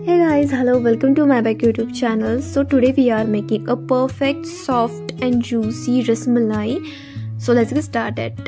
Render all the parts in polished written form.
Hey guys, hello, welcome to my back YouTube channel. So today we are making a perfect soft and juicy rasmalai. So let's get started.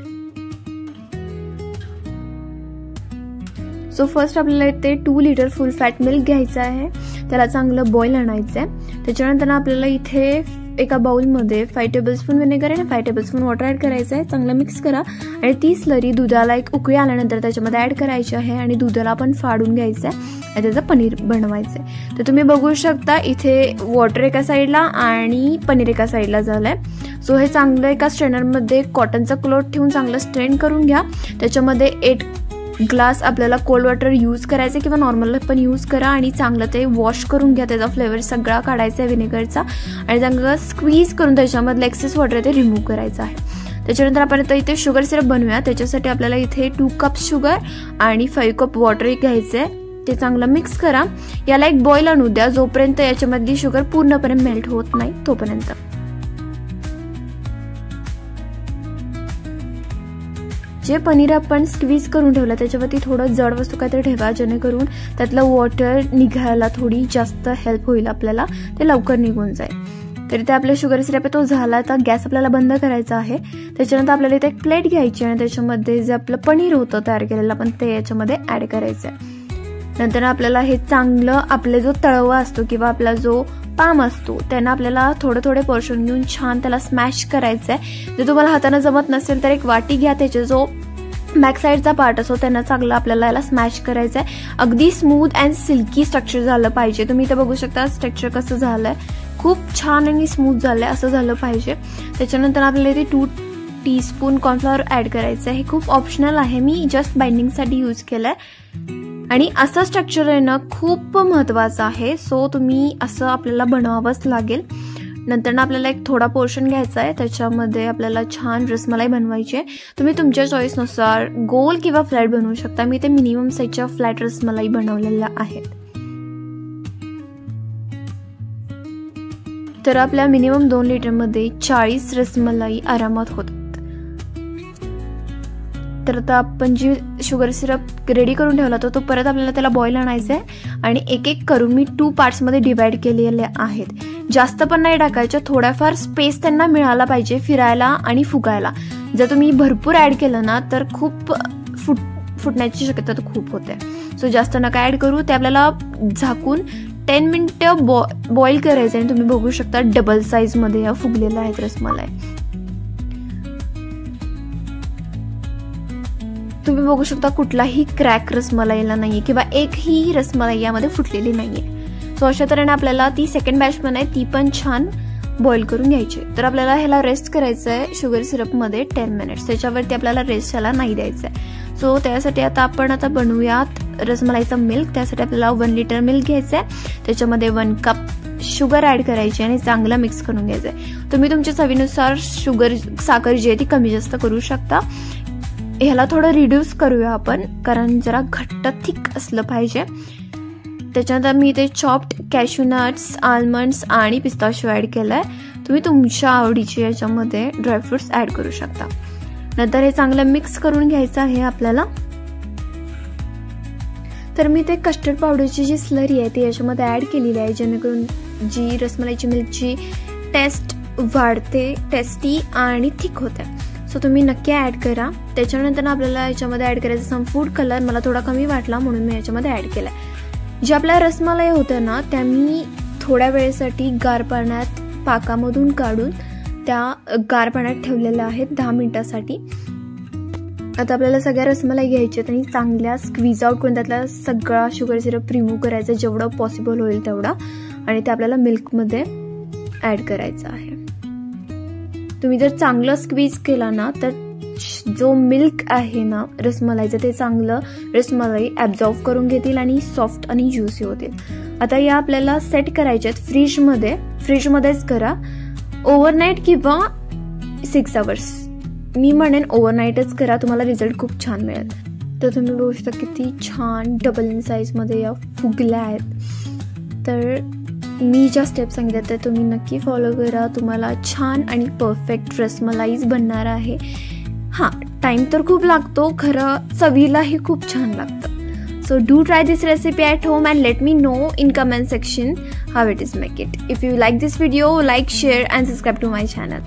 So first आपल्याला इथे 2 litre फुल fat milk घ्यायचं आहे. त्याला चांगलं boil आणायचं आहे. त्याच्यानंतर आपल्याला इथे एका बाउल मध्ये 5 टेबलस्पून विनेगर आणि 5 टेबलस्पून वॉटर ऍड करायचं आहे. चांगलं मिक्स करा आणि ती स्लरी दुधाला एक उकळी आल्यानंतर त्याच्यामध्ये ऍड करायची आहे आणि दुधाला पण फाडून घ्यायचं आहे आणि त्याचं पनीर बनवायचं आहे. तर तुम्ही बघू शकता इथे वॉटर एका साइडला आणि पनीर एका साइडला झालंय. सो हे चांगलं एका स्ट्रेनर मध्ये कॉटनचा क्लॉथ ठेवून चांगलं स्ट्रेन करून घ्या. त्याच्यामध्ये 8 ग्लास आपल्याला कोल्ड वॉटर यूज करायचं किंवा नॉर्मल पण यूज करा आणि चांगलं ते वॉश करून घ्या. त्याचा फ्लेवर सगळा काढायचा आहे विनेगरचा आणि चांगलं स्क्वीज करून त्याच्यामधलं एक्सेस वॉटर ते रिमूव्ह करायचं आहे. त्याच्यानंतर आपण आता इथे शुगर सिरप बनवूया. त्याच्यासाठी आपल्याला इथे 2 कप शुगर आणि 5 कप वॉटर घ्यायचं आहे. ते चांगलं मिक्स करा. याला एक बॉईल आणू द्या जोपर्यंत याच्यामधली शुगर पूर्णपणे मेल्ट होत नाही तोपर्यंत. जे पनीर आपण स्क्वीज करून ठेवलं त्याच्यावरती थोडं जड वस्तू काहीतरी ठेवा जेणेकरून त्यातलं वॉटर निघायला थोडी जास्त हेल्प होईल, आपल्याला ते लवकर निघून जाईल. तरी ते आपल्या शुगर सिरप तो झाला तर गॅस आपल्याला बंद करायचा आहे. त्याच्यानंतर आपल्याला इथे एक प्लेट घ्यायची आणि त्याच्यामध्ये जे आपलं पनीर होतं तयार केलेलं आपण ते याच्यामध्ये ऍड करायचं आहे. नंतर आपल्याला हे चांगलं आपले जो तळवा असतो किंवा आपला जो पाम असतो त्यांना आपल्याला थोडे थोडे पोर्शन घेऊन छान त्याला स्मॅश करायचं आहे. जर तुम्हाला हाताने जमत नसेल तर एक वाटी घ्या, त्याचा जो बॅक साईडचा पार्ट असतो त्यांना चांगलं आपल्याला याला स्मॅश करायचं आहे. अगदी स्मूथ अँड सिल्की स्ट्रक्चर झालं पाहिजे. तुम्ही इथे बघू शकता स्ट्रक्चर कसं झालंय, खूप छान आणि स्मूथ झालंय, असं झालं पाहिजे. त्याच्यानंतर आपल्याला इथे 2 टीस्पून कॉर्नफ्लॉवर ऍड करायचं आहे. हे खूप ऑप्शनल आहे, मी जस्ट बाइंडिंगसाठी यूज केलंय आणि असं स्ट्रक्चर येणं खूप महत्वाचं आहे. सो तुम्ही असं आपल्याला बनवावंच लागेल. नंतर आपल्याला एक थोडा पोर्शन घ्यायचा आहे, त्याच्यामध्ये आपल्याला छान रसमलाई बनवायची आहे. तुम्ही तुमच्या चॉईसनुसार गोल किंवा फ्लॅट बनवू शकता. मी ते मिनिमम साईजच्या फ्लॅट रसमलाई बनवलेल्या आहेत. तर आपल्या मिनिमम 2 लिटरमध्ये 40 रसमलाई आरामात होतात. तर आता आपण जी शुगर सिरप रेडी करून ठेवला तो परत आपल्याला त्याला बॉईल आणायचं आहे आणि एक एक करून मी 2 पार्ट्समध्ये डिवाइड केलेले आहेत. जास्त पण नाही टाकायचे, थोडाफार स्पेस त्यांना मिळाला पाहिजे फिरायला आणि फुगायला. जर तुम्ही भरपूर ऍड केलं ना तर खूप फुटण्याची शक्यता खूप होते. सो जास्त नका ऍड करू. ते आपल्याला झाकून 10 मिनिटं बॉईल करायचं आणि तुम्ही बघू शकता डबल साईज मध्ये या फुगलेल्या आहेत रसमलाई. तुम्ही बघू शकता कुठलाही क्रॅक रसमलाईला नाहीये किंवा एकही रसमलाई यामध्ये फुटलेली नाहीये. सो अशा तऱ्हेने आपल्याला ती सेकंड बॅच पण आहे ती पण छान बॉईल करून घ्यायची. तर आपल्याला ह्याला रेस्ट करायचं आहे शुगर सिरप मध्ये 10 मिनिट्स. त्याच्यावरती आपल्याला रेस्ट ह्याला नाही द्यायचं आहे. सो त्यासाठी आपण बनवूयात रसमलाईचं मिल्क. त्यासाठी आपल्याला 1 लिटर मिल्क घ्यायचं आहे. त्याच्यामध्ये 1 कप शुगर ऍड करायची आणि चांगला मिक्स करून घ्यायचं आहे. तुम्ही तुमच्या चवीनुसार साखर जी आहे ती कमी जास्त करू शकता. ह्याला थोडं रिड्यूस करूया आपण कारण जरा घट्ट थिक असलं पाहिजे. त्याच्यानंतर मी इथे चॉप्ड कॅश्यू नट्स, आल्मंड्स आणि पिस्ताशियो ऍड केलाय. तुम्ही तुमच्या आवडीचे याच्यामध्ये ड्रायफ्रुट्स ऍड करू शकता. नंतर हे चांगलं मिक्स करून घ्यायचं आहे आपल्याला. तर मी ते कस्टर्ड पावडरची जी स्लरी आहे ती याच्यामध्ये ऍड केलेली आहे जेणेकरून जी रसमलाईची मिल्कची टेस्ट वाढते, टेस्टी आणि थिक होते. सो तुम्ही नक्की ऍड करा. त्याच्यानंतर आपल्याला याच्यामध्ये ऍड करायचं सम फूड कलर. मला थोडा कमी वाटला म्हणून मी याच्यामध्ये ऍड केलाय. ज्या आपल्या रसमलाई होत्या ना त्या मी थोड्या वेळेसाठी गार पाण्यात पाकामधून काढून त्या गार पाण्यात ठेवलेल्या आहेत 10 मिनिटासाठी. आता आपल्याला सगळ्या रसमलाई घ्यायच्यात आणि चांगल्या स्क्वीज आउट करून त्यातला सगळा शुगर सिरप रिमूव्ह करायचा जेवढं पॉसिबल होईल तेवढा आणि ते आपल्याला मिल्कमध्ये ऍड करायचं आहे. तुम्ही जर चांगलं स्क्वीज केला ना तर जो मिल्क आहे ना रसमलाईचं ते चांगलं रसमलाई ऍब्झॉर्ब करून घेतील आणि सॉफ्ट आणि ज्युसी होतील. आता या आपल्याला सेट करायच्यात फ्रीजमध्येच करा ओव्हरनाईट किंवा 6 आवर्स. मी म्हणेन ओव्हरनाईटच करा, तुम्हाला रिझल्ट खूप छान मिळेल. तर तुम्ही बघू शकता किती छान डबल इन साईज मध्ये या फुगल्या आहेत. तर मी ज्या स्टेप सांगितल्या त्या तुम्ही नक्की फॉलो करा. तुम्हाला छान आणि परफेक्ट रसमलाईज बनणार आहे. हां, टाइम तर खूप लागतो, खरं चवीलाही खूप छान लागतं. So do try this recipe at home and let me know in comment section how it is make it. If you like this video, like, share and subscribe to my channel.